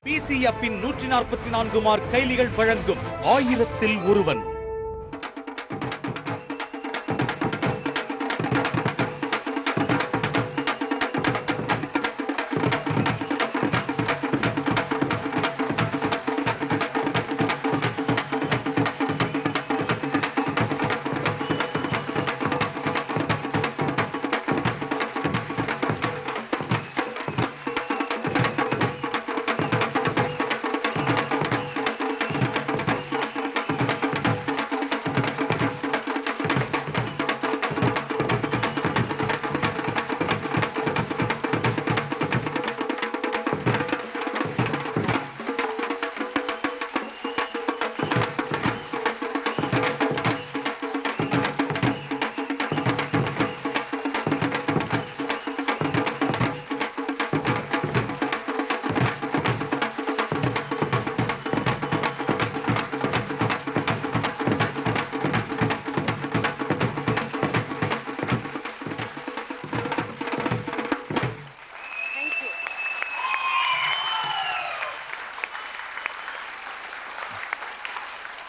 PCF-இன் 144 mark கைலிகள் வழங்கும் 1000-ல் ஒருவன்.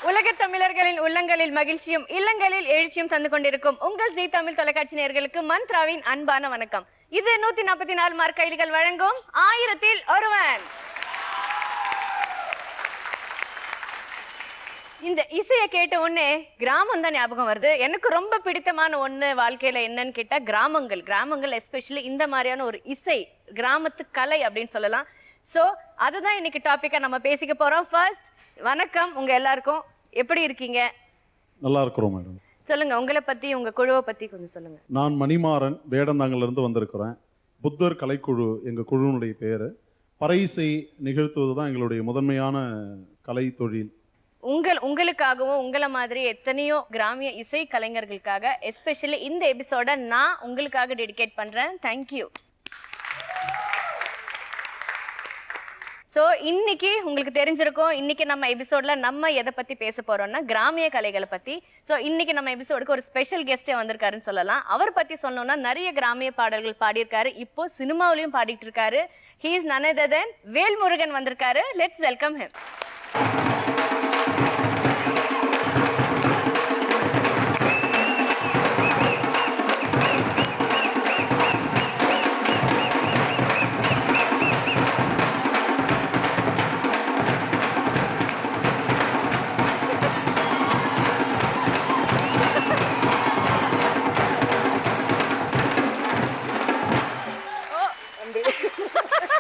உலக தமிழர்களின் உள்ளங்களில் மகிழ்ச்சியும் இல்லங்களில் எழுச்சியும் தந்து கொண்டிருக்கும் உங்கள் ஜீ தமிழ் தொலைக்காட்சி நேயர்களுக்கு மந்த்ராவின் அன்பான வணக்கம். இது 144 மார்க் கைலிகள் வழங்கும் 1000-ல் ஒருவன். இந்த இசையை கேட்ட உடனே கிராமம் தான் ஞாபகம் வருது. எனக்கு ரொம்ப பிடித்தமான ஒண்ணு வாழ்க்கையில என்னன்னு கேட்டா கிராமங்கள் எஸ்பெஷலி இந்த மாதிரியான ஒரு இசை, கிராமத்து கலை அப்படின்னு சொல்லலாம். சோ அதுதான் இன்னைக்கு டாபிக்கா நம்ம பேசிக்க போறோம். ஃபர்ஸ்ட் வணக்கம் உங்க எல்லாருக்கும், எப்படி இருக்கீங்க? நல்லா இருக்கிறோம் மேடம். சொல்லுங்க, உங்களை பத்தி உங்க குழுவை பத்தி கொஞ்சம் சொல்லுங்க. நான் மணிமாறன், வேடந்தாங்கல்ல இருந்து வந்திருக்கிறேன். புத்தர் கலைக்குழு எங்க குழுவினுடைய பேரு. பறையிசை நிகழ்த்துவது தான் எங்களுடைய முதன்மையான கலை தொழில். உங்களுக்காகவும் உங்களை மாதிரி எத்தனையோ கிராமிய இசை கலைஞர்களுக்காக எஸ்பெஷலி இந்த எபிசோட நான் உங்களுக்காக டெடிகேட் பண்றேன். தேங்க்யூ. ஸோ இன்னைக்கு உங்களுக்கு தெரிஞ்சிருக்கும், இன்னைக்கு நம்ம எபிசோட்ல நம்ம எதை பத்தி பேச போறோம்னா கிராமிய கலைகளை பத்தி. ஸோ இன்னைக்கு நம்ம எபிசோடுக்கு ஒரு ஸ்பெஷல் கெஸ்டே வந்திருக்காருன்னு சொல்லலாம். அவர் பத்தி சொல்லணும்னா நிறைய கிராமிய பாடல்கள் பாடியிருக்காரு, இப்போ சினிமாவிலையும் பாடிட்டு இருக்காரு. He is none other than Velmurugan வந்திருக்காரு. Let's welcome him.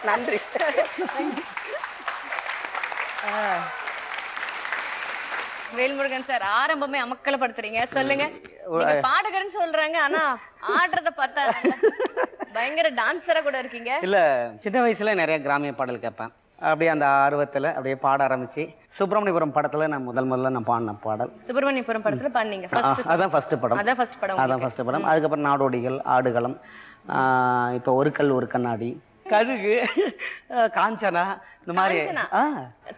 நன்றி. வேல்முருகன் சார், ஆரம்பமே அமக்கலப்படுத்துறீங்க. சொல்லுங்க, நீங்க பாடகர்னு சொல்றாங்க, ஆனா ஆடுறத பார்த்தா பயங்கர டான்ஸரா கூட இருக்கீங்க. இல்ல, சின்ன வயசுல நிறைய கிராமிய பாடல் கேட்பேன். அப்படியே அந்த ஆர்வத்துல அப்படியே பாட ஆரம்பிச்சு சுப்பிரமணியபுரம் படத்துல நான் முதல்ல நான் பாடின பாடல். சுப்பிரமணியபுரம் படத்துல பாடுனீங்க? அதான் ஃபர்ஸ்ட் படம். அதான் ஃபர்ஸ்ட் படம். அதுக்கப்புறம் நாடோடிகள், ஆடுகளம், இப்போ ஒரு கல் ஒரு கண்ணாடி, கழுகு, காஞ்சனா, இந்த மாதிரி.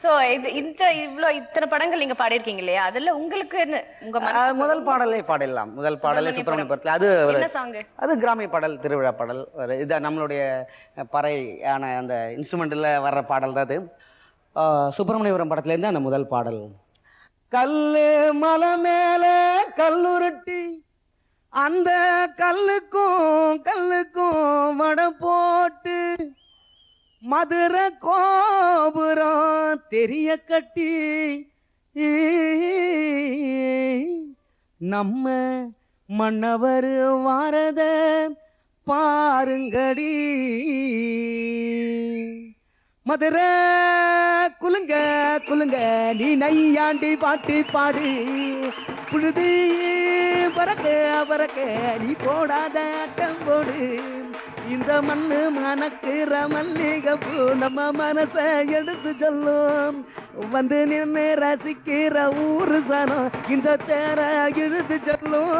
சோ இத்தனை படங்கள் நீங்க பாடிருக்கீங்க இல்லையா? அதுல உங்களுக்கு உங்க முதல் பாடலே பாடலாம். முதல் பாடலே சுப்பிரமணியபுரத்துல. அது கிராமிய பாடல், திருவிழா பாடல். இது நம்மளுடைய பறையான அந்த இன்ஸ்ட்ருமெண்ட்ல வர்ற பாடல் தான் அது. சுப்பிரமணியபுரம் படத்துல இருந்து அந்த முதல் பாடல். கல்லு மலை மேல கல்லுருட்டி, அந்த கல்லுக்கும் வடை போட்டு, மதுரை கோபுரம் தெரிய கட்டி, நம்ம மன்னவர் வாரத பாருங்கடி. மதுரை குலுங்க குலுங்க நீ நையாண்டி பாட்டு பாடு, புழுதி பறக்க பறக்க நீ போடாத ஆட்டம் போடு. இந்த மண்ணு மணக்கிற மல்லிகைப்பூ நம்ம மனச எடுத்து சொல்லும், வந்து நின்று ரசிக்கிற ஊரு சனம் இந்த தேர இழுத்து சொல்லும்.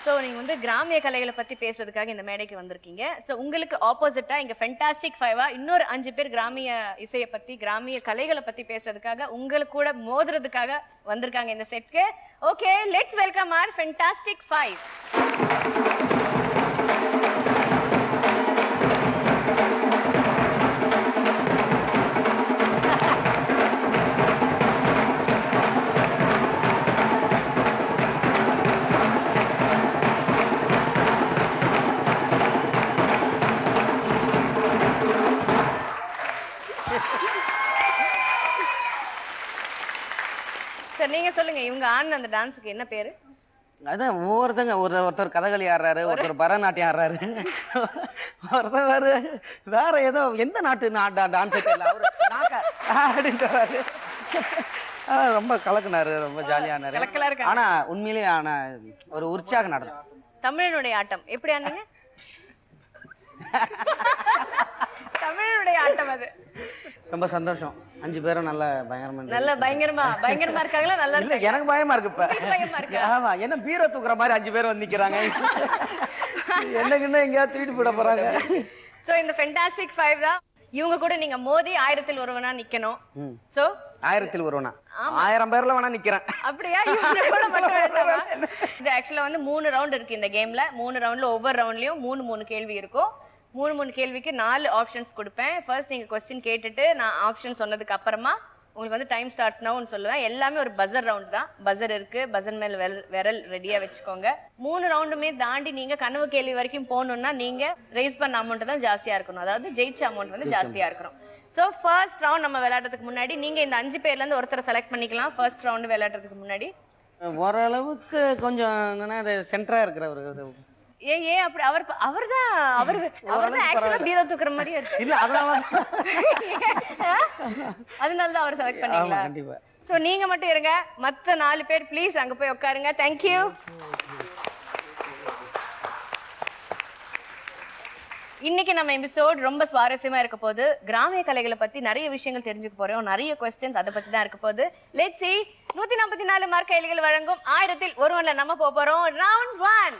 ஸோ நீங்க வந்து கிராமிய கலைகளை பத்தி பேசுறதுக்காக இந்த மேடைக்கு வந்திருக்கீங்க. ஸோ உங்களுக்கு ஆப்போசிட்டா இங்க ஃபென்டாஸ்டிக் 5 இன்னொரு 5 பேர் கிராமிய இசையை பத்தி, கிராமிய கலைகளை பத்தி பேசுறதுக்காக உங்களுக்கு கூட மோதுறதுக்காக வந்திருக்காங்க இந்த செட்க்கு. Okay, let's welcome our fantastic 5. Sir நீங்க சொல்லுங்க, இவங்க ஆடின அந்த டான்ஸுக்கு என்ன பேரு? அதான் ஒருத்தர் கதகளி ஆடுறாரு, ஒருத்தர் பரதநாட்டியம் ஆடுறாரு, ஒருத்தர் வேற ஏதோ எந்த நாட்டு டான்ஸ் அப்படின்றாரு. ரொம்ப கலக்குனாரு, ரொம்ப ஜாலியானாரு. ஆனா உண்மையிலேயே ஒரு உற்சாக நடனம். தமிழனுடைய ஆட்டம் எப்படி ஆனீங்க? தமிழனுடைய ஆட்டம் அது. ரொம்ப சந்தோஷம். 5 பேரும் நல்ல பயங்கரமா இருக்காங்களா? நல்லா இல்ல, எனக்கு பயமா இருக்கு இப்ப. பயமா இருக்கு. ஆமா, என்ன பீரோ தூக்குற மாதிரி 5 பேர் வந்து நிக்கிறாங்க. என்னக்குன்னா எங்கேயாவது தூக்கிட்டு போட போறாங்க. சோ இந்த ஃபென்டாஸ்டிக் 5 தான். இவங்க கூட நீங்க மோதி 1000ல் ஒருவனா நிக்கணும். சோ 1000ல் ஒருவனா 1000 பேர்ல வேணா நிக்கிறேன். அப்படியா? இவங்களோட மட்டும் வேண்டாமா? இது ஆக்சுவலா வந்து 3 ரவுண்ட் இருக்கு இந்த கேம்ல. 3 ரவுண்ட்ல ஒவ்வொரு ரவுண்ட்லயும் 3 கேள்வி இருக்கும். 3 கேள்விக்கு 4 ஆப்ஷன்ஸ் கொடுப்பேன். ஃபர்ஸ்ட் நீங்க क्वेश्चन கேட்டுட்டு நான் ஆப்ஷன் சொன்னதுக்கு அப்புறமா உங்களுக்கு வந்து டைம் ஸ்டார்ட்ஸ் நவுன்னு சொல்லுவேன். எல்லாமே ஒரு பஸர் ரவுண்ட் தான். பஸர் இருக்கு, பஸர் மேல விரல் ரெடியா வச்சுக்கோங்க. 3 ரவுண்டுமே தாண்டி நீங்க கனவு கேள்வி வரைக்கும் போகணும்னா நீங்க ரைஸ் பண்ண அமௌண்ட் தான் ஜாஸ்தியா இருக்கணும். அதாவது ஜெயிச்ச அமௌண்ட் வந்து ஜாஸ்தியா இருக்கணும். ஸோ ஃபர்ஸ்ட் ரவுண்ட் நம்ம விளையாடுறதுக்கு முன்னாடி நீங்க இந்த 5 பேர்ல இருந்து ஒருத்தரை செலக்ட் பண்ணிக்கலாம். ஃபர்ஸ்ட் ரவுண்ட் விளையாடுறதுக்கு முன்னாடி ஓரளவுக்கு கொஞ்சம் சென்டரா இருக்கிற ஒரு ஏன் அப்படி அவர்தான் ஆக்சுவலா பீரோ தூக்குற மாதிரியே இருக்கு. இல்ல, அதனாலதான் அவர் செலக்ட் பண்ணீங்களா? கண்டிப்பா. சோ நீங்க மட்டும் இருங்க, மத்த 4 பேர் ப்ளீஸ் அங்க போய் உட்காருங்க. தேங்க்யூ. இன்னைக்கு நம்ம எபிசோட் ரொம்ப சுவாரஸ்யமா இருக்க போது. கிராமிய கலைகளை பத்தி நிறைய விஷயங்கள் தெரிஞ்சுக்க போறோம். நிறைய क्वेश्चंस அதை பத்தி தான் இருக்க போது. லெட்ஸ் see 144 மார்க் கைலிகள் வழங்கும் 1000ல் ஒருவன்ல நம்ம போறோம். ரவுண்ட் 1.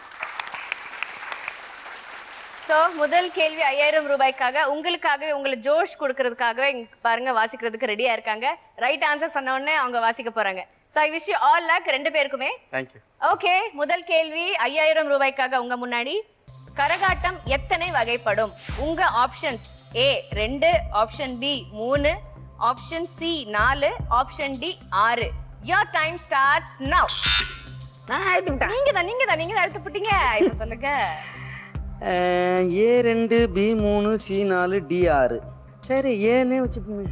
சோ முதல் கேள்வி 5000 ரூபாய்க்காக உங்களுக்காகவே, உங்களை ஜோஷ் கொடுக்கறதுக்காகவே பாருங்க வாசிக்கிறதுக்கு ரெடியா இருக்காங்க. ரைட் ஆன்சர் சொன்ன உடனே அவங்க வாசிக்க போறாங்க. So I wish you all luck 2 பேருக்குமே. தேங்க்யூ. ஓகே, முதல் கேள்வி 5000 ரூபாய்க்காக உங்க முன்னாடி. கரகாட்டம் எத்தனை வகைப்படும்? உங்க options A 2, option B 3, option C 4, option D 6. Your time starts now. நீங்க தான் எடுத்து போட்டீங்க. இப்ப சொல்லுங்க. A2, B3, C4, D6. சரி, ஏன்னே வச்சுப்போமே.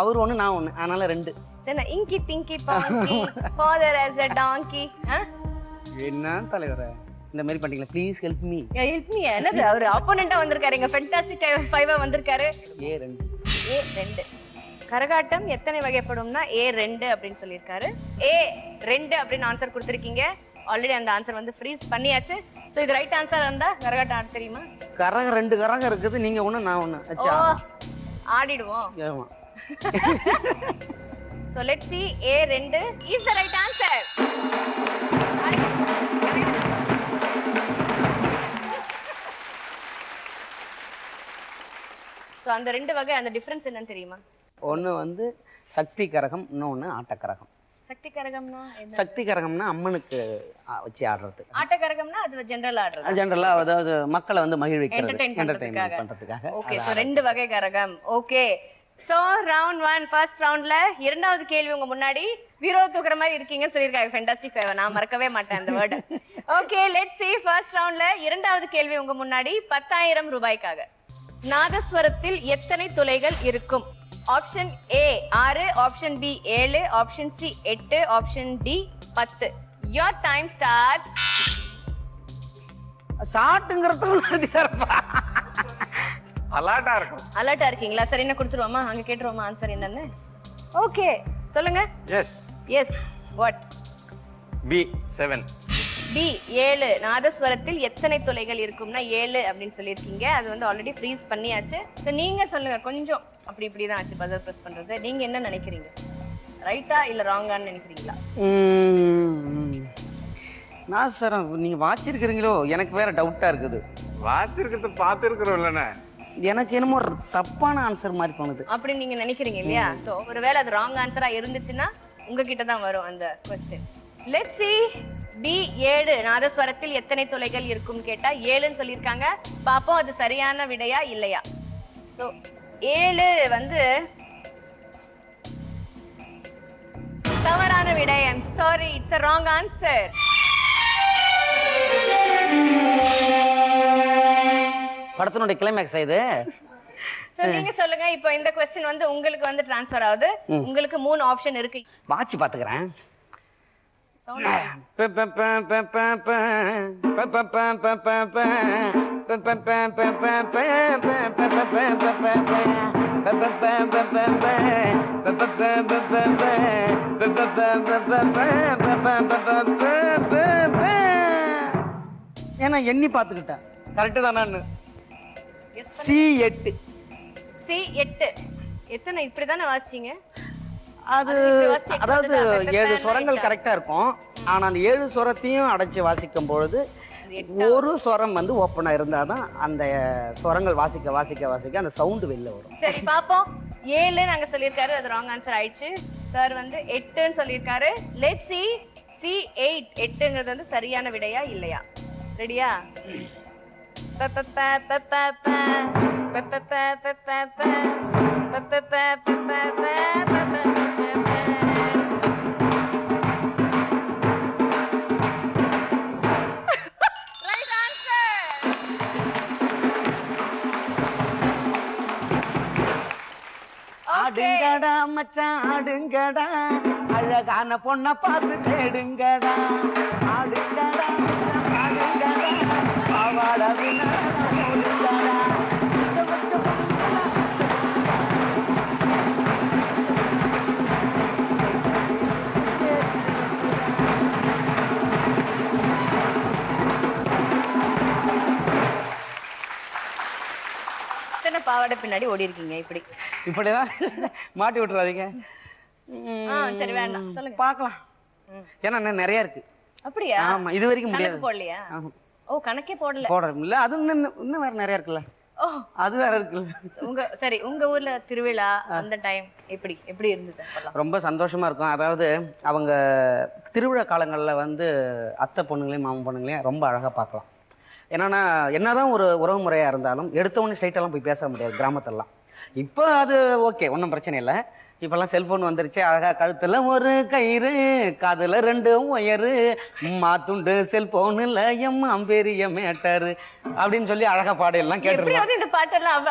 அவர் 1 நான் 1, அதனால 2. என்ன inky pinky ponky father as a donkey. என்ன தலைவரே இந்த மாதிரி பண்ணிட்டீங்களா? Please help me. என்னது அவர் ஆப்போனன்ட்டா வந்திருக்காரு, எங்க ஃபென்டாஸ்டிக் 5 வந்திருக்காரு. A2. கரகாட்டம் எத்தனை வகைப்படும்னா A2 அப்படின்னு சொல்லியிருக்காரு. A2 அப்படின்னு ஆன்சர் கொடுத்துருக்கீங்க. ஆல்ரெடி அந்த ஆன்சர் வந்து ஃப்ரீஸ் பண்ணியாச்சு. சோ இது ரைட் ஆன்சர் இருந்தா கரகாட்டம் ஆட தெரியுமா? கரகம் 2 கரகம் இருக்குது, நீங்க 1 நான் 1. அச்சா ஆடிடுவோம். ஆமா. So let's see, A2 is the right answer. So அந்த 2 வகை, அந்த டிஃபரன்ஸ் என்னன்னு தெரியுமா? ஒன்னு வந்து சக்தி கரகம், இன்னொன்னு ஆட்டக்கரகம். சக்தி கரகம்னா என்ன? சக்தி கரகம்னா அம்மனுக்கு வச்சு ஆடுறது. ஆட்டக்கரகம்னா அது ஜெனரலா ஆடுறது. ஜெனரலா அதாவது மக்களை வந்து மகிழ்விக்கிறது, என்டர்டெயின்மென்ட் பண்றதுக்காக. ஓகே, சோ 2 வகை கரகம். ஓகே, சோ ரவுண்ட் 1 ஃபர்ஸ்ட் ரவுண்ட்ல இரண்டாவது கேள்வி உங்க முன்னாடி. வீரோ தூக்குற மாதிரி இருக்கீங்கன்னு சொல்லிருக்காங்க ஃபென்டாஸ்டிக் 5. நான் மறக்கவே மாட்டேன் அந்த word. Okay, let's see first ரவுண்ட்ல இரண்டாவது கேள்வி உங்க முன்னாடி 10000 ரூபாய்க்காக. நாதஸ்வரத்தில் எத்தனை துளைகள் இருக்கும்? Option A 6, option B 7, option C 8, option D 10. Your time starts. அலர்ட்டா இருக்கும். அலர்ட்டா இருக்கீங்களா? சரி, என்ன கொடுத்துருவோமா? அங்க கேட்டுருவோமா ஆன்சர் என்னன்னு? ஓகே, சொல்லுங்க. Yes what? B 7. D 7. நாதஸ்வரத்தில் எத்தனை துளைகள் இருக்கும்னா 7 அப்படின்னு சொல்லியிருக்கீங்க. அது வந்து ஆல்ரெடி ஃப்ரீஸ் பண்ணியாச்சு. ஸோ நீங்க சொல்லுங்க, கொஞ்சம் அப்படி இப்படி தான் ஆச்சு பஜர் ப்ரெஸ் பண்றது. நீங்க என்ன நினைக்கிறீங்க? ரைட்டா இல்ல ராங்கான்னு நினைக்கிறீங்களா? நான் சார் நீங்க வாச்சிருக்கிறீங்களோ எனக்கு வேற டவுட்டா இருக்குது. வாச்சிருக்கிறத பார்த்துருக்கிறோம்லண்ணே. எனக்கு என்னமோ தப்பான ஆன்சர் மாதிரி தோணுது. அப்படி நீங்க நினைக்கிறீங்க இல்லையா? ஸோ ஒருவேளை அது ராங் ஆன்சரா இருந்துச்சுன்னா உங்ககிட்ட தான் வரும் அந்த கொஸ்டின். Let's see. B 7. நாதஸ்வரத்தில் எத்தனை துளைகள் இருக்கும் கேட்டா 7ன்னு சொல்லியிருக்காங்க. பாப்போம் அது சரியான விடையா இல்லையா. சோ 7 வந்து தவறான விடை. I'm sorry, it's a wrong answer. படத்தினுடைய கிளைமேக்ஸ் இது. சோ நீங்க சொல்லுங்க இப்போ இந்த क्वेश्चन வந்து உங்களுக்கு வந்து ட்ரான்ஸ்ஃபர் ஆகுது. உங்களுக்கு 3 ஆப்ஷன் இருக்கு. வாட்ச் பாத்துக்கறேன். ஏன்னா எண்ணி பாத்துக்கிட்டேன் கரெக்டு தானு. C8 எத்தனை இப்படிதானே வாசிச்சீங்க? அது அதாவது 7 சுரங்கள் கரெக்டா இருக்கும். ஆனா அந்த 7 சுரத்தையும் அடைச்சு வாசிக்கும் பொழுது ஒரு சுரம் வந்து ஓப்பனா இருந்தாதான் அந்த சுரங்கள் வாசிக்க வாசிக்க வாசிக்க அந்த சவுண்ட் வெளில வரும். சரி பாப்போம். 7 நாங்க சொல்லிருக்காரு, அது ராங் ஆன்சர் ஆயிடுச்சு. சார் வந்து 8ன்னு சொல்லிருக்காரு. லெட்ஸ் see C8 8ங்கிறது வந்து சரியான விடையா இல்லையா? ரெடியா? ஆடுங்கடா மச்சான் ஆடுங்கடா, அழகான பொண்ண பார்த்து தேடுங்கடா. ஆடுங்கடா மச்சான் ஆடுங்கடா, பாவாட வினா போடுங்கடா. பாவாடை பின்னாடி ஓடி இருக்கீங்க இப்படிதான் மாட்டி விட்டுறாதீங்க. சரி வேண்டாம் சொல்லுங்க பார்க்கலாம். ஏன்னா நிறைய இருக்கு. அப்படியா? ஆமா இது வரைக்கும் முடியாது. போடலையா? ஓ கணக்கே போடல. போடுறோம் இல்ல, அது இன்னும் வேற நிறைய இருக்குல்ல. ஓ அது வேற இருக்குல்ல. சரி உங்க ஊர்ல திருவிழா அந்த டைம் எப்படி இருந்தது? ரொம்ப சந்தோஷமா இருக்கும். அதாவது அவங்க திருவிழா காலங்கள்ல வந்து அத்தை பொண்ணுங்களையும் மாமன் பொண்ணுங்களையும் ரொம்ப அழகா பார்க்கலாம். என்னதான் ஒரு உறவு முறையாக இருந்தாலும் எடுத்தவொடனே ஸ்ட்ரைட்டெல்லாம் போய் பேச முடியாது கிராமத்திலலாம். இப்போ அது ஓகே, ஒன்றும் பிரச்சனை இல்லை. இப்போல்லாம் செல்ஃபோன் வந்துருச்சு. அழகாக கழுத்தில் ஒரு கயிறு, காதில் 2 ஒயரு, மாத்துண்டு செல்ஃபோன் இல்லை எம்மா பெரிய மேட்டரு அப்படின்னு சொல்லி அழகாக பாடையெல்லாம் கேட்டுருக்கோம். இந்த பாட்டெல்லாம்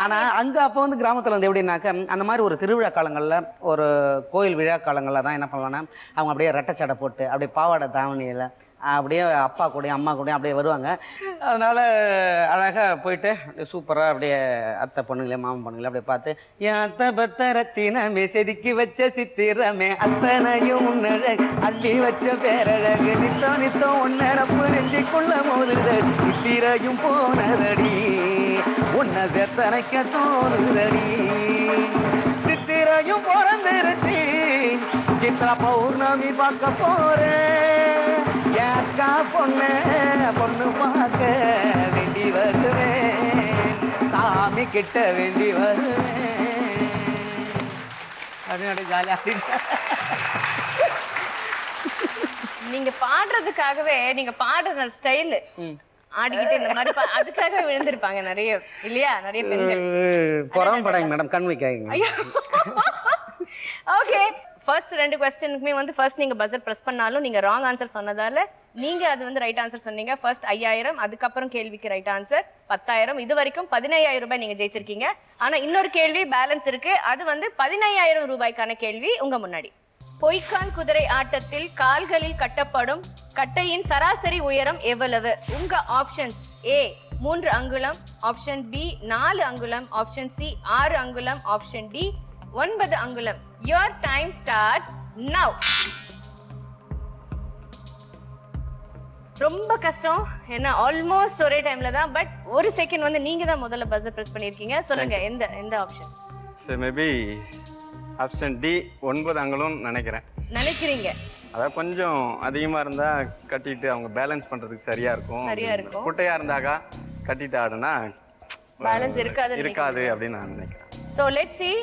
ஆனால் அங்கே அப்போ வந்து கிராமத்தில் வந்து எப்படின்னாக்க அந்த மாதிரி ஒரு திருவிழா காலங்களில் ஒரு கோயில் விழா காலங்களில் தான் என்ன பண்ணலான்னா அவங்க அப்படியே ரெட்டைச்சடை போட்டு அப்படியே பாவாடை தாவணியில் அப்படியே அப்பா கூடயும் அம்மா கூடயும் அப்படியே வருவாங்க. அதனால அழகாக போயிட்டு சூப்பராக அப்படியே அத்தை பொண்ணுங்களே மாமன் பொண்ணுங்களே அப்படியே பார்த்து என் அத்தை பத்த ரத்தினமே செதுக்கி வச்ச சித்திரமே அத்தனையும் உன்னழ அள்ளி வச்ச பேரழகு நித்தம் நித்தம் உன்னரப்பு நெஞ்சிக்குள்ள மோதுதடி சித்திரையும் போனதடி உன்னை செத்தனைக்க தோணுதடி சித்திரையும் பிறந்திருச்சு சித்ரா பௌர்ணமி பார்க்க போறேன் அக்கா பொண்ணு பார்க்க வேண்டி வருவேன் சாமி கிட்ட வேண்டி வருவேன் அப்படின்னு ஜாலியா. நீங்க பாடுறதுக்காகவே நீங்க பாடுற ஸ்டைல் ஆடிக்கிட்டு இந்த மாதிரி அதுக்காகவே விழுந்திருப்பாங்க நிறைய இல்லையா? நிறைய பெண்கள் புறம் படாங்க மேடம், கண் வைக்காதீங்க. ஓகே ஃபர்ஸ்ட் 2 क्वेश्चनக்குமே வந்து ஃபர்ஸ்ட் நீங்க பஸர் பிரஸ் பண்ணாலும் நீங்க ராங் ஆன்சர் சொன்னதால நீங்க அது வந்து ரைட் ஆன்சர் சொன்னீங்க. ஃபர்ஸ்ட் 5000, அதுக்கப்புறம் கேள்விக்கு ரைட் ஆன்சர் 10000. இது வரைக்கும் 15000 ரூபாய் நீங்க ஜெயிச்சிருக்கீங்க. ஆனா இன்னொரு கேள்வி பேலன்ஸ் இருக்கு. அது வந்து 15000 ரூபாய்க்கான கேள்வி உங்க முன்னாடி. பொய்க்கான் குதிரை ஆட்டத்தில் கால்களில் கட்டப்படும் கட்டையின் சராசரி உயரம் எவ்வளவு? உங்க ஆப்ஷன்ஸ் A 3 அங்குலம், ஆப்ஷன் B 4 அங்குலம், ஆப்ஷன் C 6 அங்குலம், ஆப்ஷன் D 9 அங்குலம். Your time starts now. ரொம்ப கஷ்டம் ஏன்னா ஆல்மோஸ்ட் ஒரே டைம்ல தான். பட் ஒரு செகண்ட் வந்து நீங்க தான் முதல்ல பஸர் பிரஸ் பண்ணிருக்கீங்க. சொல்லுங்க எந்த ஆப்ஷன்? சரி மேபி ஆப்ஷன் டி 9 அங்குலம் நினைக்கிறீங்க. அதாவது கொஞ்சம் அதிகமா இருந்தா கட்டிட்டு அவங்க பேலன்ஸ் பண்றதுக்கு சரியா இருக்கும். குட்டையா இருந்தாக்கா கட்டிட்டு ஆடுனா பேலன்ஸ் இருக்காது அப்படின்னு நான் நினைக்கிறேன். So let's see.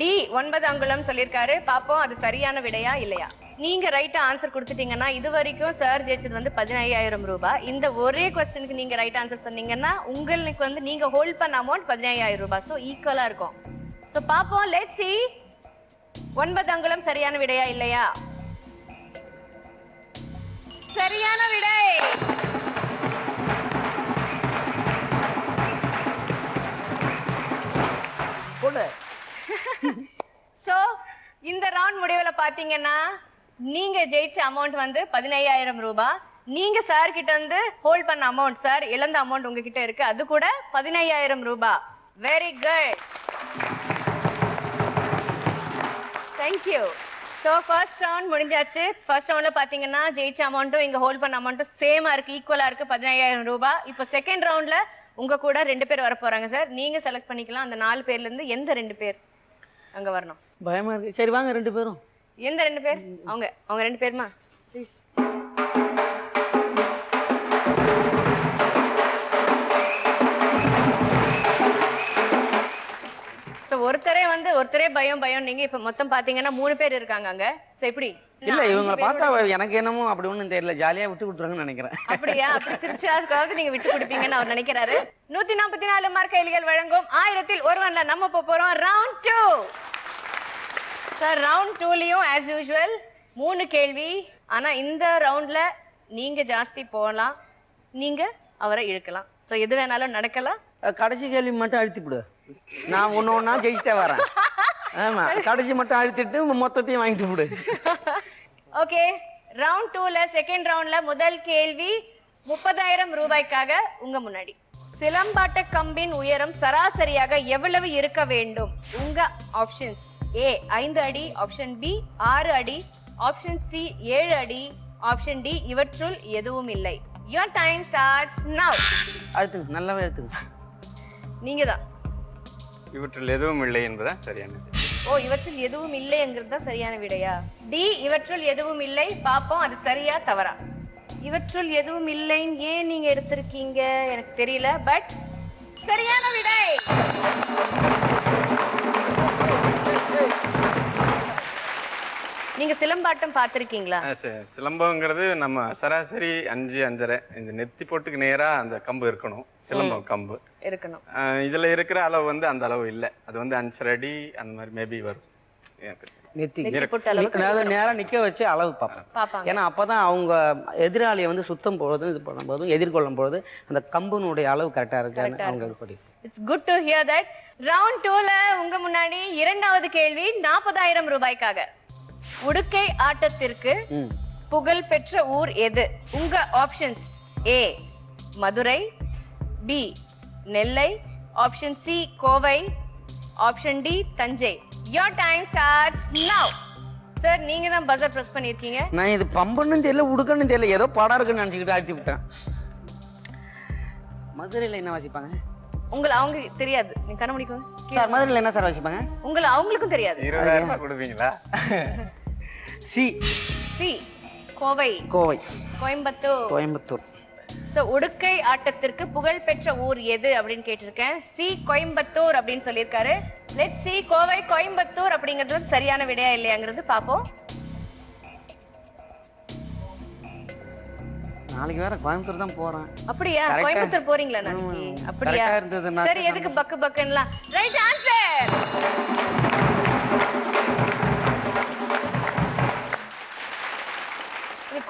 D 9 அங்குலம் சொல்லிருக்காரு. பாப்போம் அது சரியான விடையா இல்லையா. நீங்க ரைட்டா ஆன்சர் கொடுத்துட்டீங்கன்னா இது வரைக்கும் சார் ஜெயிச்சது வந்து 15000 ரூபாய். இந்த ஒரே क्वेश्चनக்கு நீங்க ரைட் ஆன்சர் சொன்னீங்கன்னா உங்களுக்கு வந்து நீங்க ஹோல்ட் பண்ண அமௌண்ட் 15000 ரூபாய். சோ ஈக்குவலா இருக்கும். சோ பாப்போம் லெட்ஸ் see. 9 அங்குலம் சரியான விடையா இல்லையா? சரியான விடை. பாத்தீங்கன்னா நீங்க ஜெயிச்ச அமௌண்ட் வந்து 15,000 ரூபாய். நீங்க சார் கிட்ட இருந்து ஹோல்ட் பண்ண அமௌண்ட், சார் இழந்த அமௌண்ட் உங்ககிட்ட இருக்கு, அது கூட 15,000 ரூபாய். Very good, thank you. So first round முடிஞ்சாச்சு. ஃபர்ஸ்ட் ரவுண்ட்ல பாத்தீங்கன்னா ஜெயிச்ச அமௌண்ட்டும் இங்க ஹோல்ட் பண்ண அமௌண்ட்டும் சேமா இருக்கு, ஈக்குவலா இருக்கு, 15,000 ரூபாய். இப்போ செகண்ட் ரவுண்ட்ல உங்க கூட 2 பேர் வர போறாங்க சார். நீங்க செலக்ட் பண்ணிக்கலாம் அந்த 4 பேர்ல இருந்து எந்த 2 பேர் அங்க வரணும். பயமா இருக்கு. சரி வாங்க 2 பேரும். எந்த 2 பேர்? அவங்க 2 பேருமா ப்ளீஸ். ஒருத்தரே பயம் நீங்க இப்ப மொத்தம் பாத்தீங்கன்னா 3 பேர் இருக்காங்க அங்க. சோ எப்படி இல்ல இவங்க பார்த்தா எனக்கு என்னமோ அப்படி ஒண்ணும் தெரியல, ஜாலியா விட்டு கொடுத்துறாங்கன்னு நினைக்கிறேன். அப்படியா? அப்படி சிரிச்சாவது நீங்க விட்டு கொடுப்பீங்கன்னு அவர் நினைக்கிறாரு. 144 மார்க் கைலிகள் வழங்கும் 1000ல் ஒருவன்ல நம்ம போறோம் ரவுண்ட் 2. சார் ரவுண்ட் 2லயும் ஆஸ் யூசுவல் 3 கேள்வி. ஆனா இந்த ரவுண்ட்ல நீங்க ஜாஸ்தி போகலாம், நீங்க அவரை இழுக்கலாம். சோ எது வேணாலும் நடக்கலாம். கடைசி கேள்வி மட்டும் அழுத்தி விடு, நான் ஒண்ணா ஜெயிச்சிட்டே வரேன். ஆமா, கடைசி மட்டும் அழுத்திட்டு மொத்தத்தையும் வாங்கிட்டு விடு. ஓகே, ரவுண்ட் 2ல செகண்ட் ரவுண்ட்ல முதல் கேள்வி 30,000 ரூபாய்க்காக உங்க முன்னாடி. சிலம்பாட்ட கம்பின் உயரம் சராசரியாக எவ்வளவு இருக்க வேண்டும்? உங்க ஆப்ஷன்ஸ்: A 5 அடி, ஆப்ஷன் B 6 அடி, ஆப்ஷன் C 7 அடி, ஆப்ஷன் D இவற்றுள் எதுவும் இல்லை. Your time starts now. அழுத்துங்க, நல்லாவே அழுத்துங்க. நீங்க தான். இவற்றில் எதுவும் இல்லை என்பதா சரியானது. ஓ, இவற்றில் எதுவும் இல்லைங்கிறது தான் சரியான விடையா? டி இவற்றுள் எதுவும் இல்லை. பாப்போம் அது சரியா தவறா. இவற்றுள் எதுவும் இல்லைன்னு ஏன் நீங்க எடுத்திருக்கீங்க எனக்கு தெரியல, பட் சரியான விடை. நீங்க சிலம்பாட்டம் பார்த்திருக்கீங்களா? சிலம்பங்கிறது நம்ம சராசரி 5-5.5 இந்த நெத்தி போட்டுக்கு நேரா அந்த கம்பு இருக்கணும், சிலம்பம் கம்பு இருக்கணும். இதுல இருக்கிற அளவு வந்து அந்த அளவு இல்ல, அது வந்து 5.5 அடி அந்த மாதிரி மேபி வரும். நேரா நிக்க வச்சு அளவு பார்ப்பேன். ஏன்னா அப்பதான் அவங்க எதிராளியை வந்து சுத்தம் போதும் இது பண்ணும்போதும் எதிர்கொள்ளும் போது அந்த கம்புனுடைய அளவு கரெக்டா இருக்கு. அவங்க it's good to hear that. Round 2ல உங்க முன்னாடி இரண்டாவது கேள்வி 40,000 ரூபாய்க்காக. உடுக்கை ஆட்டத்திற்கு புகழ் பெற்ற ஊர் எது? உங்க options: A Madurai, B Nellai, option C Kovai, option D Thanjai. Your time starts now. Sir நீங்க தான் பஸர் பிரஸ் பண்ணிருக்கீங்க. நான் இது பம்பன்னு தெரியல, உடுக்கன்னு தெரியல, ஏதோ பாடா இருக்குன்னு நினைச்சுக்கிட்டு ஆட்டி விட்டேன். மதுரையில என்ன வாசிப்பாங்க? அவங்க தெரியாது, நீங்க கண்ண முடிக்கும். சார் மதுரையில என்ன சார் வாசிப்பாங்க? அவங்களுக்கும் தெரியாது. 20,000 ரூபாய் கொடுப்பீங்களா? சி கோவை, கோயம்புத்தூர். சோ உடுக்கை ஆட்டத்திற்கு புகழ் பெற்ற ஊர் எது அப்படின்னு கேட்டிருக்கேன். சி கோயம்புத்தூர் அப்படின்னு சொல்லியிருக்காரு. லெட்ஸ் சி கோவை கோயம்புத்தூர் அப்படிங்கிறது சரியான விடையா இல்லையாங்கிறது பாப்போம். நாளைக்கு வேற கோயம்புத்தூர் தான் போறேன். அப்படியா? கோயம்புத்தூர் போறீங்களா நாளைக்கு? அப்படியா? சரி, எதுக்கு பக்குன்னுலாம். Right answer.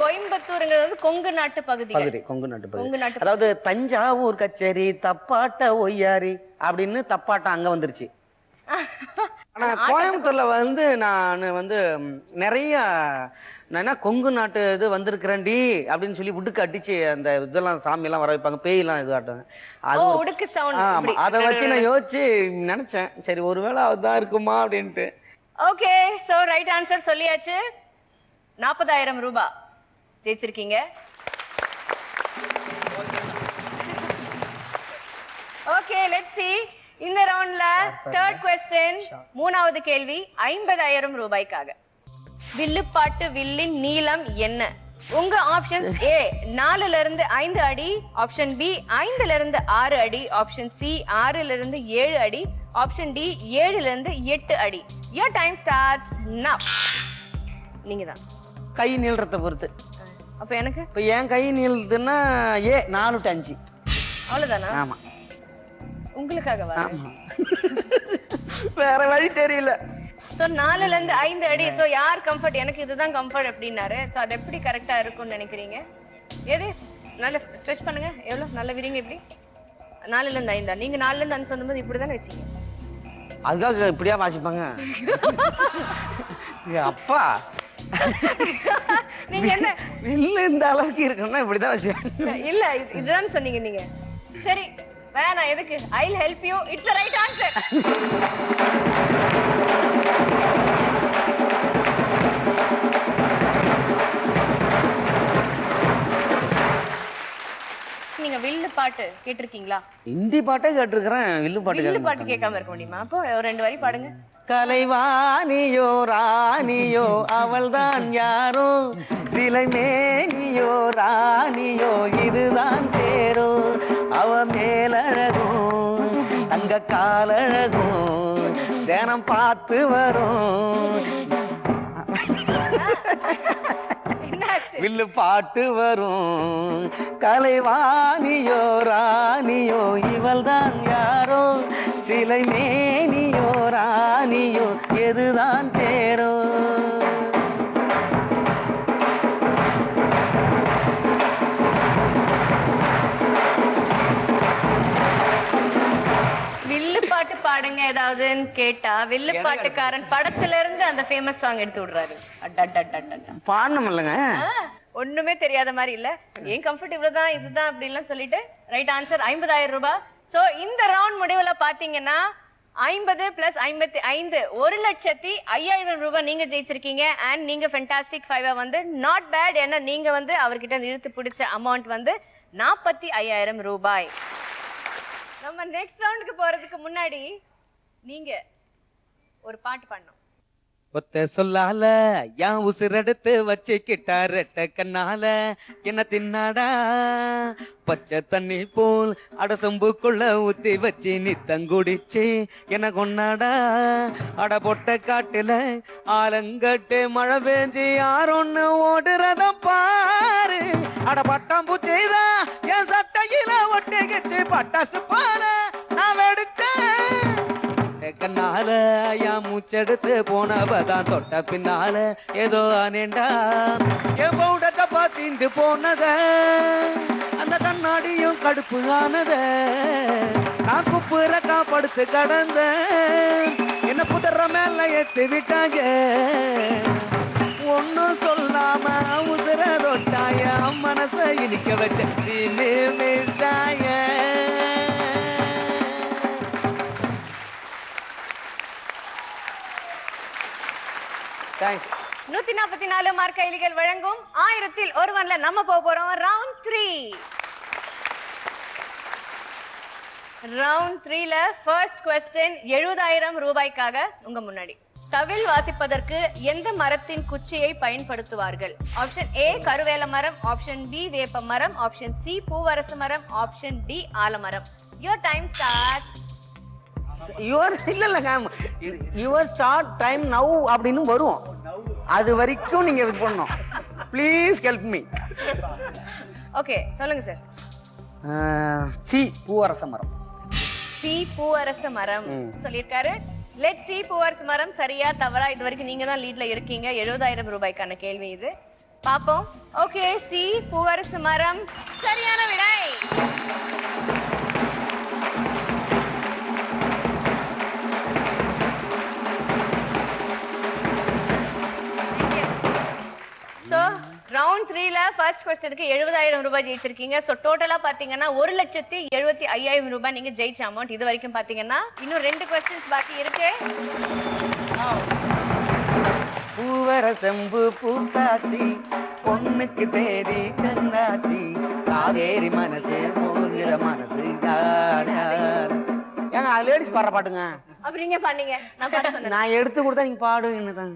கோயம்புத்தூர்ங்கிறது கொங்கு நாட்டு பகுதி. கொங்கு நாட்டு. அதாவது தஞ்சாவூர் கச்சேரி தப்பாட்ட ஒய்யாரி அப்படின்னு தப்பாட்டம் அங்க வந்துருச்சு. ஆனா கோயம்புத்தூர்ல வந்து நான் வந்து நிறைய கொங்கு நாட்டு இது வந்திருக்கிறேன்டி அப்படின்னு சொல்லி உடுக்கு அடிச்சு அந்த இதெல்லாம் சாமி எல்லாம் வர வைப்பாங்க, பேய் எல்லாம் இது ஆட்டம். அது அதை வச்சு நான் யோசிச்சு நினைச்சேன், சரி ஒருவேளை அதுதான் இருக்குமா அப்படின்ட்டு. ஓகே, சோ ரைட் ஆன்சர் சொல்லியாச்சு. 40,000 ரூபாய் ஜெயிச்சிருக்கீங்க. Okay, let's see. இந்த ரவுண்ட்ல தேர்ட் क्वेश्चन, மூணாவது கேள்வி 50,000 ரூபாய்க்காக. வில்லுப்பாட்டு வில்லின் நீளம் என்ன? உங்க ஆப்ஷன்ஸ்: A 4ல இருந்து 5 அடி, ஆப்ஷன் B 5ல இருந்து 6 அடி, ஆப்ஷன் C 6ல இருந்து 7 அடி, ஆப்ஷன் D 7ல இருந்து 8 அடி. Your time starts now. நீங்க தான். கை நீளத்தை பொறுத்து. அப்ப எனக்கு இப்ப என் கை நீளத்துன்னா A 4 to 5. அவ்வளவுதானா? ஆமா. உங்களுக்காக வா. வேற வழி தெரியல. சோ 4ல இருந்து 5 அடி. சோ யார் கம்ஃபர்ட்? எனக்கு இதுதான் கம்ஃபர்ட் அப்படினாரு. சோ அது எப்படி கரெக்ட்டா இருக்கும்னு நினைக்கிறீங்க? எது நல்ல ஸ்ட்ரெச் பண்ணுங்க. எவ்வளவு நல்ல விரிங்க இப்படி. 4ல இருந்து 5. நீங்க 4ல இருந்து 5 சொல்லும்போது இப்படி தான வெச்சீங்க. அதுக்காக இப்படியா வாசிப்பாங்க? அப்பா நீங்க என்ன வில்லு இந்த அளவுக்கு இருக்குன்னா இப்படிதான் வச்சேன். இல்ல இதுதான் சொன்னீங்க நீங்க. சரி வேணாம் எதுக்கு, I'll help you, it's the right answer. நீங்க வில்லு பாட்டு கேட்டிருக்கீங்களா? ஹிந்தி பாட்டே கேட்டிருக்கிறேன், வில்லு பாட்டு கேட்காம இருக்க முடியுமா? அப்போ ஒரு 2 வரி பாடுங்க. கலைவாணியோ ராணியோ அவள்தான் யாரோ, சிலை மேனியோ ராணியோ இதுதான் பேரோ, அவ மேலழகும் தங்க காலழகும் தினம் பார்த்து வரும், வில்லு பாட்டு வரும். கலைவாணியோ ராணியோ இவள்தான் யாரோ, சிலை மேனியோ ராணியோ எதுதான் பேரோ. வில்லு பாட்டு பாடுங்க ஏதாவதுன்னு கேட்டா வில்லு பாட்டுக்காரன் படத்துல இருந்து அந்த ஃபேமஸ் சாங் எடுத்து விடுறாரு. பாடணும் இல்லைங்க, ஒண்ணுமே தெரியாத மாதிரி இல்ல. ஏன் கம்ஃபர்ட் இவ்வளவுதான் இதுதான் அப்படி எல்லாம் சொல்லிட்டு ரைட் ஆன்சர் 50,000 ரூபாய். சோ இந்த ரவுண்ட் முடிவுல பாத்தீங்கன்னா 50 + 55 1,05,000 ரூபாய் நீங்க ஜெயிச்சிருக்கீங்க. அண்ட் நீங்க ஃபென்டாஸ்டிக் 5 வந்து நாட் பேட். ஏன்னா நீங்க வந்து அவர்கிட்ட இழுத்து பிடிச்ச அமௌண்ட் வந்து 45,000 ரூபாய். நம்ம நெக்ஸ்ட் ரவுண்டுக்கு போறதுக்கு முன்னாடி நீங்க ஒரு பாட்டு பாடணும். ஒத்த சொல்லால என் உசிரெடுத்து வச்சுக்கிட்டா ரெட்ட கண்ணால என்ன தின்னாடா, பச்சை தண்ணி போல் அடசம்புக்குள்ள ஊத்தி வச்சு நித்தங்குடிச்சு என்ன கொண்டாடா, அட பொட்ட காட்டுல ஆலங்கட்டு மழை பெஞ்சு யாரொன்னு ஓடுறத பாரு, அட பட்டாம்பூச்சிதான் என் சட்டையில ஒட்டிக்கிச்சு பட்டாசு பால நான் வெடிச்சேன், கண்ணால என் மூச்செடுத்து போனவதான் தொட்ட பின்னால ஏதோ அனேண்டா, என் பவுடத்தை பார்த்திந்து போனத அந்த கண்ணாடியும் கடுப்பு ஆனத, நான் குப்புறக்கா படுத்து கடந்த என்ன குதிர மேல ஏத்து விட்டாங்க, ஒன்னும் சொல்லாம உசுர தொட்டாய மனச இனிக்க வச்ச சீனு விட்டாய. Thanks. 144 மார்க் கைலிகள் வழங்கும் 1000ல் ஒருவன்ல நம்ம போறோம் ரவுண்ட் 3. ரவுண்ட் 3ல ஃபர்ஸ்ட் क्वेश्चन 70,000 ரூபாய்க்காக உங்க முன்னாடி. தவில் வாசிப்பதற்கு எந்த மரத்தின் குச்சியை பயன்படுத்துவார்கள்? ஆப்ஷன் A கருவேல மரம், ஆப்ஷன் B வேப்ப மரம், ஆப்ஷன் C பூவரசு மரம், ஆப்ஷன் D ஆலமரம். Your time starts. Your start time now அப்படின்னு வரும், அது வரைக்கும் நீங்க இது பண்ணணும். Please help me. ஓகே சொல்லுங்க சார். சி பூவரச மரம். சி பூவரச மரம் சொல்லியிருக்காரு. லெட் சி பூவரச மரம் சரியா தவறா? இது வரைக்கும் நீங்க தான் லீட்ல இருக்கீங்க. 70,000 ரூபாய்க்கான கேள்வி இது. பாப்போம். ஓகே சி பூவரச மரம் சரியான விடை. ரவுண்ட் 3ல ஃபர்ஸ்ட் क्वेश्चनக்கு 70,000 ரூபாய் ஜெயிச்சிருக்கீங்க. சோ டோட்டலா பாத்தீங்கன்னா 1,75,000 ரூபாய் நீங்க ஜெயிச்ச அமௌண்ட். இது வரைக்கும் பாத்தீங்கன்னா இன்னும் 2 क्वेश्चंस பாக்கி இருக்கு. பூவரசம்பு பூத்தாச்சி பொண்ணுக்கு தேடி சென்னாச்சி காவேரி மனசு போகிற மனசு யார் யார். ஏங்க லேடிஸ் பாடுற பாட்டுங்க. அப்படி நீங்க பண்ணீங்க, நான் பாட சொன்னேன். நான் எடுத்து கொடுத்தா நீங்க பாடுவீங்க தான்.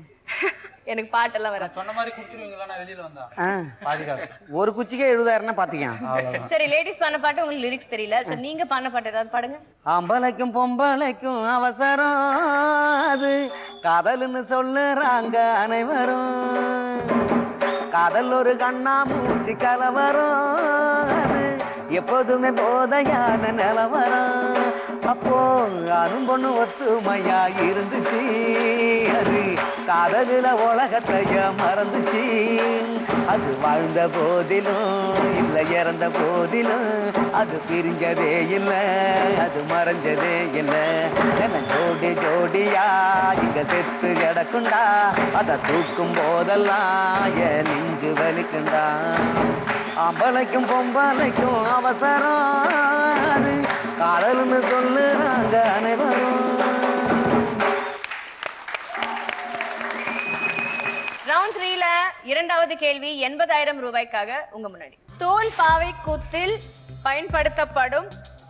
எனக்கு பாட்டெல்லாம் வர சொன்ன மாதிரி குடுத்துருவீங்களா? நான் வெளியில வந்தா பாதிக்காது. ஒரு குச்சிக்கே 70,000 பாத்தீங்க. சரி லேடிஸ் பாடின பாட்டு உங்களுக்கு லிரிக்ஸ் தெரியல. சோ நீங்க பாடின பாட்டு ஏதாவது பாடுங்க. ஆம்பளைக்கும் பொம்பளைக்கும் அவசரம் அது காதல்னு சொல்லுறாங்க அனைவரும், காதல் ஒரு கண்ணா மூச்சு கலவரம் அது எப்போதுமே போதையான நிலவரம். அப்போ அரும் பொண்ணு ஒத்துமையா இருந்துச்சு, அது காதலில உலகத்தைய மறந்துச்சு. அது வாழ்ந்த போதிலும் இல்லை இறந்த போதிலும் அது பிரிஞ்சதே இல்லை, அது வரைஞ்சது என்ன என்ன ஜோடி ஜோடியா இங்க செத்து கிடக்குண்டா அத தூக்கும் போதெல்லாம் என் நெஞ்சு வலிக்குண்டா அம்பளைக்கும் பொம்பளைக்கும் அவசரம் அது காதல்னு சொல்லுறாங்க அனைவரும். ரவுண்ட் 3ல இரண்டாவது கேள்வி 80,000 ரூபாய்க்காக உங்க முன்னாடி. தோல் பாவை கூத்தில் பயன்படுத்தப்படும்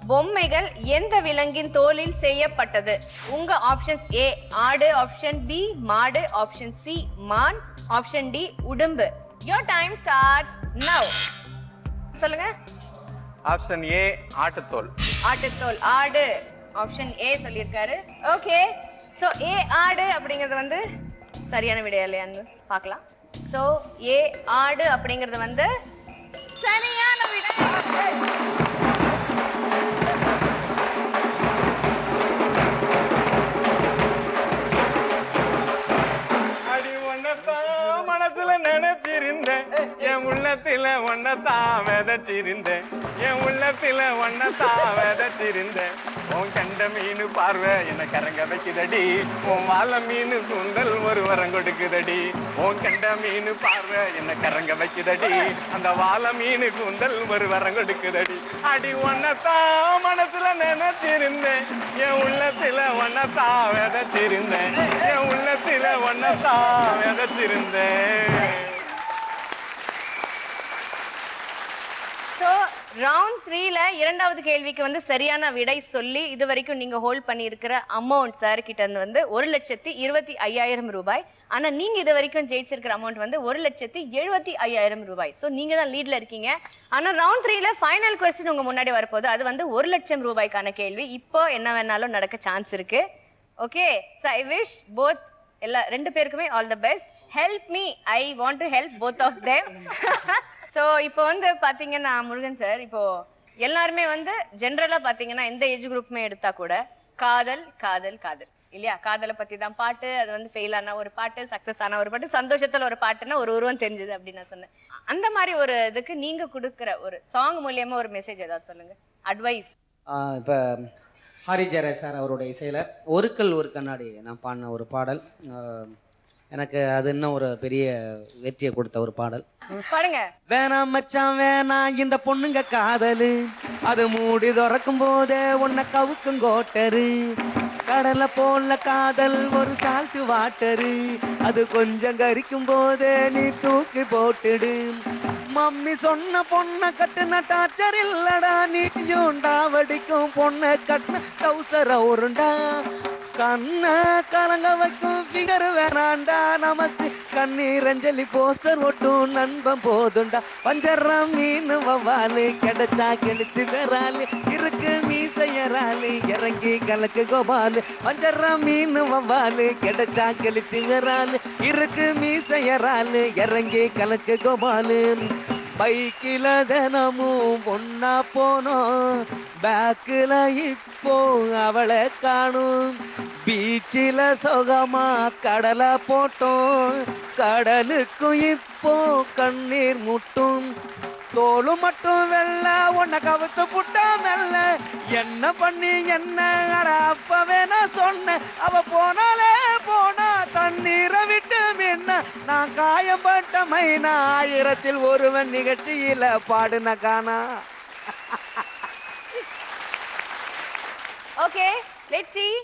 பொம்மைகள் எந்த விலங்கின் தோலில் செய்யப்பட்டது? உங்க ஆப்ஷன்ஸ் ஏ ஆடு, ஆப்ஷன் பி மாடு, ஆப்ஷன் சி மான், ஆப்ஷன் டி உடும்பு. Your time starts now. சொல்லுங்க. ஆப்ஷன் ஏ ஆட்டுத்தோல். ஆட்டுத்தோல், ஆடு. ஆப்ஷன் ஏ சொல்லியிருக்காரு. ஓகே, ஸோ ஏ ஆடு அப்படிங்கிறது வந்து சரியான விடையா இல்லையான்னு பார்க்கலாம். ஸோ ஏ ஆடு அப்படிங்கிறது வந்து சரியான விடை. மனசுல நினைச்சிருந்தேன் என் உள்ளத்துல ஒன்னதான் விதைச்சிருந்தேன் என் உள்ளத்துல ஒன்னதான் விதைச்சிருந்தேன் உன் கண்ட மீன் பார்வை என்ன கரங்க வைக்குதடி உன் வாழை மீன் சுண்டல் ஒரு வரம் கொடுக்குதடி உன் கண்ட மீன் பார்வை என்ன கரங்க வைக்குதடி அந்த வாழை மீன் சுண்டல் ஒரு வரம் கொடுக்குதடி அடி ஒன்னதான் மனசுல நினைச்சிருந்தேன் என் உள்ளத்துல ஒன்னதான் விதைச்சிருந்தேன் என் உள்ளத்துல ஒன்னதான் விதைச்சிருந்தேன். ஸோ ரவுண்ட் 3ல இரண்டாவது கேள்விக்கு வந்து சரியான விடை சொல்லி இது வரைக்கும் நீங்க ஹோல்ட் பண்ணியிருக்கிற அமௌண்ட் சார் கிட்ட இருந்து வந்து 1,25,000 ரூபாய். ஆனா நீங்க இது வரைக்கும் ஜெயிச்சிருக்கிற அமௌண்ட் வந்து 1,75,000 ரூபாய். ஸோ நீங்க தான் லீட்ல இருக்கீங்க. ஆனா ரவுண்ட் 3ல ஃபைனல் கொஸ்டின் உங்க முன்னாடி வரப்போகுது. அது வந்து 1,00,000 ரூபாய்க்கான கேள்வி. இப்போ என்ன வேணாலும் நடக்க சான்ஸ் இருக்கு. Okay, so I wish both ரெண்டு பேருக்குமே all the best. Help me, I want to help both of them. So இப்போ வந்து பார்த்தீங்கன்னா முருகன் சார், இப்போ எல்லாருமே வந்து ஜென்ரலாக பார்த்தீங்கன்னா எந்த ஏஜ் குரூப்புமே எடுத்தா கூட காதல் காதல் காதல் இல்லையா? காதலை பற்றி தான் பாட்டு. அது வந்து ஃபெயில் ஆன ஒரு பாட்டு, சக்ஸஸ் ஆன ஒரு பாட்டு, சந்தோஷத்தில் ஒரு பாட்டுன்னா ஒரு உருவம் தெரிஞ்சுது அப்படின்னு நான் சொன்னேன். அந்த மாதிரி ஒரு இதுக்கு நீங்கள் கொடுக்குற ஒரு சாங் மூலியமாக ஒரு மெசேஜ் ஏதாவது சொல்லுங்கள், அட்வைஸ். இப்போ ஹாரி ஜெயராஜ் சார் அவருடைய இசையில் ஒரு கல் ஒரு கண்ணாடி நான் பாடின ஒரு பாடல். எனக்கு அது இன்னும் ஒரு பெரிய வெற்றியை கொடுத்த ஒரு பாடல். பாடுங்க. வேணாம் மச்சான் வேணாம் இந்த பொண்ணுங்க காதலு, அது மூடி திறக்கும் போதே உன்னை கவுக்கும் கோட்டரு, கடலை போல காதல் ஒரு சால்ட் வாட்டரு, அது கொஞ்சம் கரிக்கும் போதே நீ தூக்கி போட்டுடு. மம்மி சொன்ன பொண்ணை கட்டுன டார்ச்சர் இல்லடா, நீயுண்டா வடிக்கும் பொண்ணை கட்டுன டவுசர உருண்டா, கண்ண கலங்க வைக்கும் ஃபிகர் வேணாண்டா, நமக்கு கண்ணீர் அஞ்சலி போஸ்டர் ஒட்டும் நண்பன் போதுண்டா. பஞ்சரம் மீன் வவ்வாலு கிடைச்சா கெளுத்து வராலு, இருக்கு மீசையராலு இறங்கி கலக்கு கோபாலு. பஞ்சரம் மீன் வவ்வாலு கிடைச்சா கெளுத்து வராலு, இருக்கு மீசையராலு இறங்கி கலக்கு கோபாலு. பைக்கில தினமும் பொண்ணா போனோம், பேக்கில இப்போ அவளை காணும், பீச்சில சுகமா கடலை போட்டோம், கடலுக்கும் இப்போ கண்ணீர் முட்டும், தோளு மட்டும் வெள்ள உன்னை கவுத்து புட்டா மெல்ல, என்ன பண்ணி என்ன அப்பவே நான் சொன்னேன், அவ போனாலே போனா தண்ணீரை விட்டு மின்ன, நான் காயப்பட்ட மைனா 1000ல் ஒருவன் நிகழ்ச்சியில பாடுன காணா. Okay, let's see.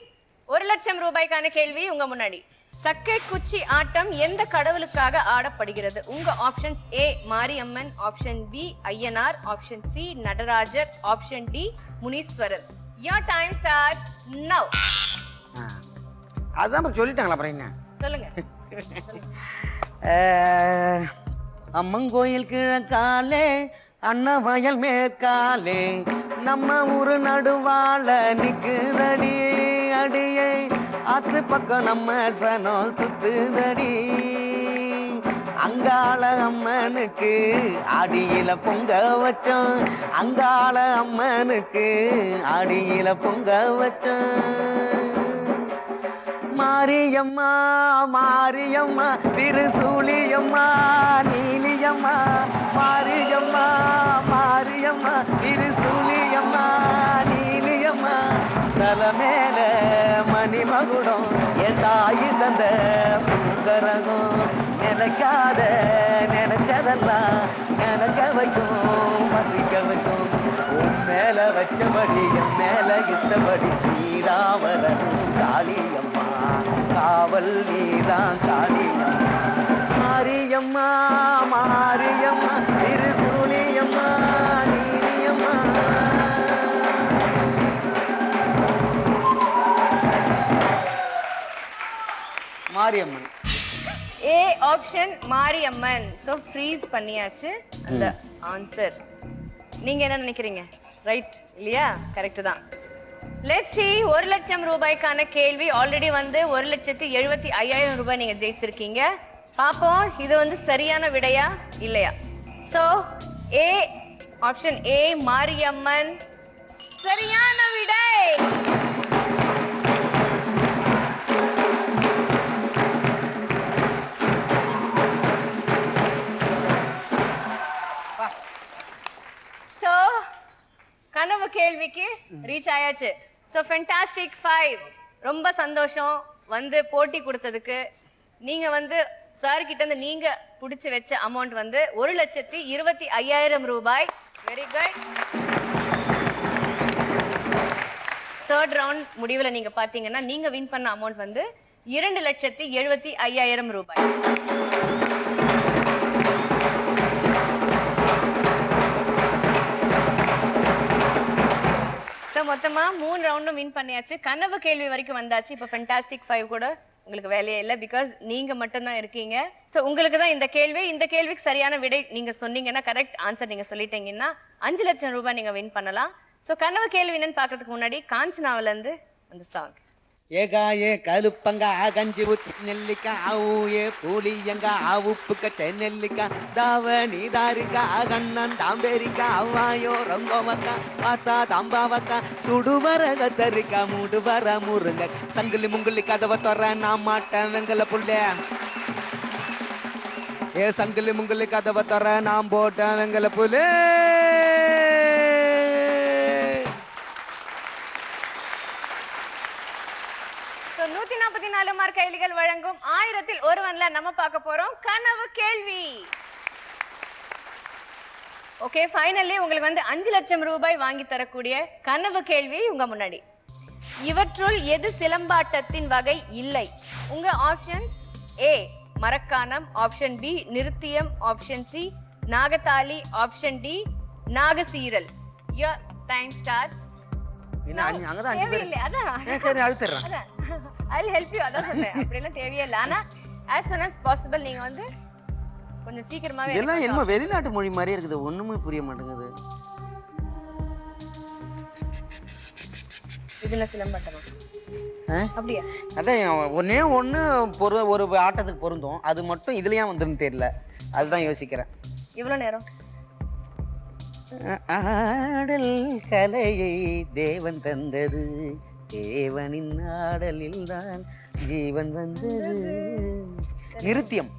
1,00,000 ரூபாய்க்கான கேள்வி உங்க முன்னாடி. சக்கை குச்சி ஆட்டம் எந்த கடவுளுக்காக ஆடப்படுகிறது? உங்க options A Mariamman, option B Ayyanar, option C Natarajar, option D Muneeswarar. Your time starts now. அதான் சொல்லிட்டாங்களா அப்புறம் என்ன சொல்லுங்க. அம்மங்கோயில் கிழக்காலே அண்ணா வயல் மேற்காலே நம்ம ஊரு நடுவாழ நிக்குதடி, அடியே ஆத்து பக்கம் நம்ம சனம் சுத்துதடி, அங்காள அம்மனுக்கு ஆடியில பொங்க வச்சோம், அங்காள அம்மனுக்கு ஆடியில பொங்க வச்சோம். மாரியம்மா மாரியம்மா திருசூலியம்மா நீலியம்மா, மாரியம்மா மாரியம்மா திருசூலியம்மா நீலியம்மா, தல மேல மணிமகுடம் என் தாயி தந்த பூங்கரகம் நினைக்காத நினைச்சதெல்லாம் நினைக்க வைக்கும் மதிக்க வைக்கும் உன் மேல வச்சபடி என் மேல இஷ்டபடி நீராவரனும் காளியம்மா காவல் நீதான் Kaliyamma Mariyamma Mariyamma Thirusooliyamma Neeliyamma Mariamman. A option Mariamman. So freeze பண்ணியாச்சு அந்த ஆன்சர். நீங்க என்ன நினைக்கிறீங்க? ரைட் இல்லையா? கரெக்ட் தான். லெட்ஸ் see 1 லட்சம் ரூபாய்க்கான கேள்வி ஆல்ரெடி வந்து 1,75,000 ரூபாய் நீங்க ஜெயிச்சிருக்கீங்க. பாப்போம் இது வந்து சரியான விடையா இல்லையா. So A option A Mariamman சரியான விடை. சோ கனவு கேள்விக்கு ரீச் ஆயாச்சு. சோ ஃபேண்டாஸ்டிக் 5 ரொம்ப சந்தோஷம் வந்து போட்டி கொடுத்ததுக்கு. நீங்க வந்து சார் கிட்ட இருந்து நீங்க புடிச்சு வச்ச அமௌண்ட் வந்து 1,25,000 ரூபாய். Very good. தேர்ட் ரவுண்ட் முடிவுல நீங்க பாத்தீங்கன்னா நீங்க வின் பண்ண அமௌண்ட் வந்து 2,75,000 ரூபாய். மொத்தமா 3 ரவுண்டும் வின் பண்ணியாச்சு. கனவு கேள்வி வரைக்கும் வந்தாச்சு. இப்போ ஃபேண்டாஸ்டிக் 5 கூட உங்களுக்கு வேலையே இல்லை. பிகாஸ் நீங்க மட்டும் தான் இருக்கீங்க. ஸோ உங்களுக்கு தான் இந்த கேள்வி. இந்த கேள்விக்கு சரியான விடை நீங்க சொன்னீங்கன்னா, கரெக்ட் ஆன்சர் நீங்க சொல்லிட்டீங்கன்னா 5 லட்சம் ரூபாய் நீங்க வின் பண்ணலாம். ஸோ கனவு கேள்வி என்னன்னு பாக்குறதுக்கு முன்னாடி காஞ்சனாவில இருந்து அந்த சாங். ஏகாயே கருப்பங்க கஞ்சி ஊத்தி நெல்லிக்கா ஆவுயே பூலியங்கா ஆவுப்புக்க சென்னெல்லிக்கா தாவணி தாரிக்கா கண்ணன் தாம்பேரிக்கா அவ்வாயோ ரொங்கோவக்கா பார்த்தா தாம்பாவக்கா சுடுவர கத்தரிக்கா மூடுவர முருங்க சங்கிலி முங்குலி கதவை தொற நான் மாட்டேன் வெங்கல புள்ள ஏ சங்கிலி முங்குலி கதவை தொற நான் போட்டேன் வெங்கல புலே. So 144 மார்க் கைலிகள் வழங்கும் 1000ல் ஒருவன்ல நம்ம பார்க்க போறோம் கனவு கேள்வி. ஓகே, ஃபைனலி உங்களுக்கு வந்து 5 லட்சம் ரூபாய் வாங்கி தரக்கூடிய கனவு கேள்வி உங்க முன்னாடி. இவற்றுள் எது சிலம்பாட்டத்தின் வகை இல்லை? உங்க ஆப்ஷன் ஏ மரக்கானம், ஆப்ஷன் பி நிருத்தியம், ஆப்ஷன் சி நாகதாளி, ஆப்ஷன் டி நாகசீரல். Your time starts. அங்கதான் 5 பேர். சரி அழுத்துறேன். I'll help you. அதான் சொன்னேன். அப்படிலாம் தேவையே இல்லை. ஆனா as soon as possible நீங்க வந்து கொஞ்சம் சீக்கிரமாவே. இதெல்லாம் என்ன வெளிநாட்டு மொழி மாதிரி இருக்குது, ஒண்ணுமே புரிய மாட்டேங்குது. இதுல சிலம்பாட்டமா? அப்படியா? அதான் ஒண்ணே ஒண்ணு ஒரு ஆட்டத்துக்கு பொருந்தும், அது மட்டும் இதுலயா வந்துன்னு தெரியல. அதுதான் யோசிக்கிறேன். எவ்வளவு நேரம்? ஆடல் கலையை தேவன் தந்தது, தேவனின் ஆடலில் தான் ஜீவன் வந்தது. நிருத்தியம்.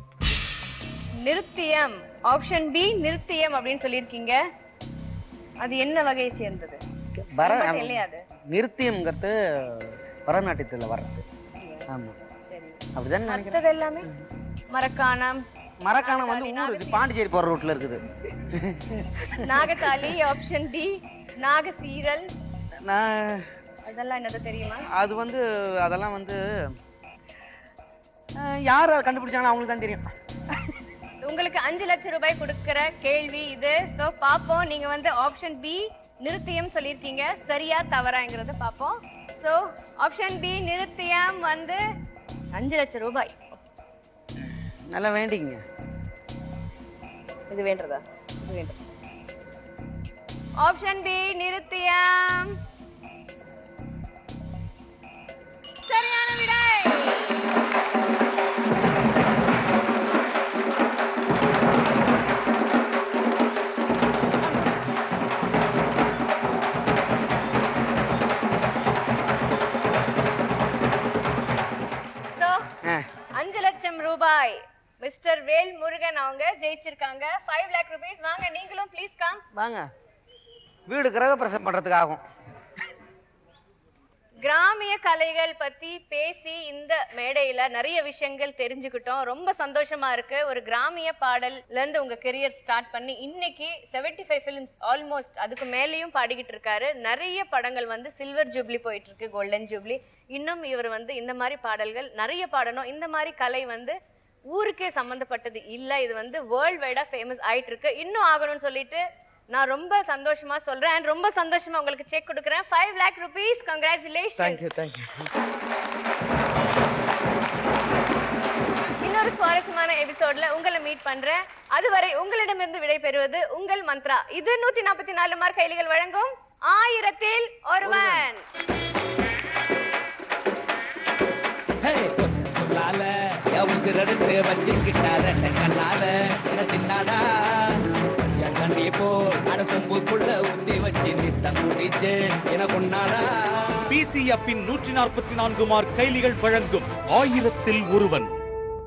நிருத்தியம். ஆப்ஷன் பி நிருத்தியம் அப்படின்னு சொல்லியிருக்கீங்க. அது என்ன வகையை சேர்ந்தது? நிருத்தியம்ங்கிறது பரநாட்டியத்துல வர்றது. ஆமா, அப்படிதான் நினைக்கிறேன். எல்லாமே மரக்கானம். மரக்கானம் வந்து ஊர் இது பாண்டிச்சேரி போற ரூட்ல இருக்குது. நாகதாளி ஆப்ஷன் டி, நாகசீரல் அதெல்லாம் என்னது தெரியுமா? அது வந்து அதெல்லாம் வந்து யார் அதை கண்டுபிடிச்சாங்களோ அவங்களுக்கு தான் தெரியும். உங்களுக்கு 5 லட்சம் ரூபாய் கொடுக்கிற கேள்வி இது. சோ பாப்போம் நீங்க வந்து ஆப்ஷன் பி நிருத்தியம் சொல்லியிருக்கீங்க, சரியா தவறாங்கிறத பாப்போம். சோ ஆப்ஷன் பி நிருத்தியம் வந்து 5 லட்சம் ரூபாய். நல்லா வேண்டிங்க. இது வேண்டதா? இது வேண்டும். ஆப்ஷன் பி நிருத்தியம் சரியான விடை. சோ 5 லட்சம் ரூபாய் மிஸ்டர் வேல் முருகன் அவங்க ஜெயிச்சிருக்காங்க. 5 lakh rupees. வாங்க நீங்களும் ப்ளீஸ் கம். வாங்க, வீடு கிரக பிரசம் பண்றதுக்கு ஆகும். கிராமிய கலைகள் பத்தி பேசி இந்த மேடையில நிறைய விஷயங்கள் தெரிஞ்சுக்கிட்டோம். ரொம்ப சந்தோஷமா இருக்கு. ஒரு கிராமிய பாடல்ல இருந்து உங்க கெரியர் ஸ்டார்ட் பண்ணி இன்னைக்கு 75 ஃபிலிம்ஸ் ஆல்மோஸ்ட் அதுக்கு மேலேயும் பாடிக்கிட்டு இருக்காரு. நிறைய படங்கள் வந்து சில்வர் ஜூப்ளி போயிட்டு இருக்கு, கோல்டன் ஜூப்ளி. இன்னும் இவர் வந்து இந்த மாதிரி பாடல்கள் நிறைய பாடணும். இந்த மாதிரி கலை வந்து ஊருக்கே சம்பந்தப்பட்டது இல்ல, இது வந்து வேர்ல்ட் வைடா ஃபேமஸ் ஆயிட்டு இருக்கு. இன்னும் ஆகணும்னு சொல்லிட்டு நான் ரொம்ப சந்தோஷமா சொல்றேன். and ரொம்ப சந்தோஷமா உங்களுக்கு செக் கொடுக்குறேன். 5 lakh rupees. Congratulations. Thank you. இன்னொரு சுவாரஸ்யமான எபிசோட்ல உங்களை மீட் பண்றேன். அதுவரை உங்களிடமிருந்து விடை பெறுவது உங்கள் மந்த்ரா. இது 144 மார்க் கைலிகள் வழங்கும் 1000ல் ஒருவன். சொல்லால உசிரெடுத்து வச்சுக்கிட்டார கண்ணால என தின்னாடா கண்ணி போ அட சொம்புக்குள்ள ஊத்தி வச்சு நித்தம் குடிச்சு என கொண்டாடா. PCF இன் 144 மார்க் கைலிகள் வழங்கும் 1000ல் ஒருவன்.